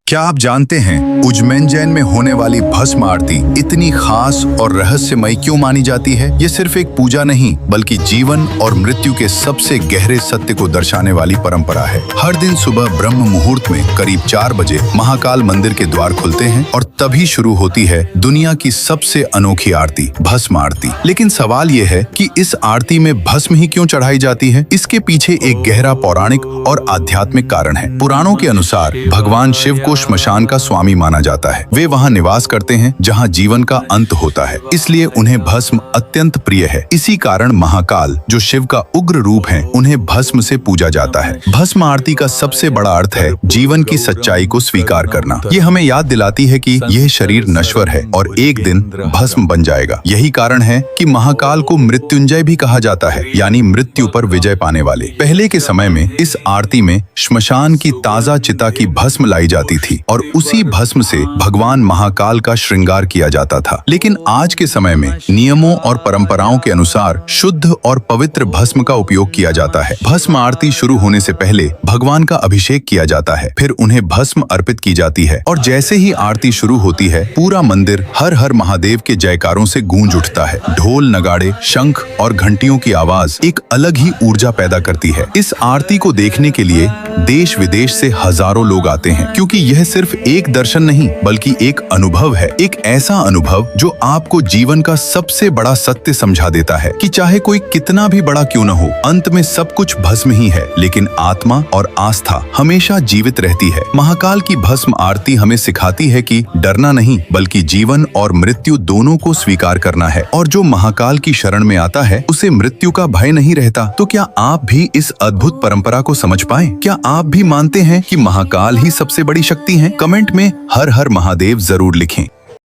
क्या आप जानते हैं उज्जैन में होने वाली भस्म आरती इतनी खास और रहस्यमयी क्यों मानी जाती है? ये सिर्फ एक पूजा नहीं बल्कि जीवन और मृत्यु के सबसे गहरे सत्य को दर्शाने वाली परंपरा है। हर दिन सुबह ब्रह्म मुहूर्त में करीब 4 बजे महाकाल मंदिर के द्वार खुलते हैं और तभी शुरू होती है दुनिया की सबसे अनोखी आरती, भस्म आरती। लेकिन सवाल ये है कि इस आरती में भस्म ही क्यों चढ़ाई जाती है? इसके पीछे एक गहरा पौराणिक और आध्यात्मिक कारण है। पुराणों के अनुसार भगवान शिव को श्मशान का स्वामी माना जाता है। वे वहां निवास करते हैं जहां जीवन का अंत होता है, इसलिए उन्हें भस्म अत्यंत प्रिय है। इसी कारण महाकाल, जो शिव का उग्र रूप है, उन्हें भस्म से पूजा जाता है। भस्म आरती का सबसे बड़ा अर्थ है जीवन की सच्चाई को स्वीकार करना। ये हमें याद दिलाती है कि यह शरीर नश्वर है और एक दिन भस्म बन जाएगा। यही कारण है कि महाकाल को मृत्युंजय भी कहा जाता है, यानी मृत्यु पर विजय पाने वाले। पहले के समय में इस आरती में श्मशान की ताजा चिता की भस्म लाई जाती थी और उसी भस्म से भगवान महाकाल का श्रृंगार किया जाता था। लेकिन आज के समय में नियमों और परंपराओं के अनुसार शुद्ध और पवित्र भस्म का उपयोग किया जाता है। भस्म आरती शुरू होने से पहले भगवान का अभिषेक किया जाता है, फिर उन्हें भस्म अर्पित की जाती है और जैसे ही आरती शुरू होती है पूरा मंदिर हर हर महादेव के जयकारों से गूंज उठता है। ढोल, नगाड़े, शंख और घंटियों की आवाज एक अलग ही ऊर्जा पैदा करती है। इस आरती को देखने के लिए देश विदेश से हजारों लोग आते हैं, क्योंकि यह सिर्फ एक दर्शन नहीं बल्कि एक अनुभव है। एक ऐसा अनुभव जो आपको जीवन का सबसे बड़ा सत्य समझा देता है कि चाहे कोई कितना भी बड़ा क्यों न हो, अंत में सब कुछ भस्म ही है, लेकिन आत्मा और आस्था हमेशा जीवित रहती है। महाकाल की भस्म आरती हमें सिखाती है कि डरना नहीं बल्कि जीवन और मृत्यु दोनों को स्वीकार करना है, और जो महाकाल की शरण में आता है उसे मृत्यु का भय नहीं रहता। तो क्या आप भी इस अद्भुत परंपरा को समझ पाए? क्या आप भी मानते हैं कि महाकाल ही सबसे बड़ी शक्ति है? कमेंट में हर हर महादेव जरूर लिखें।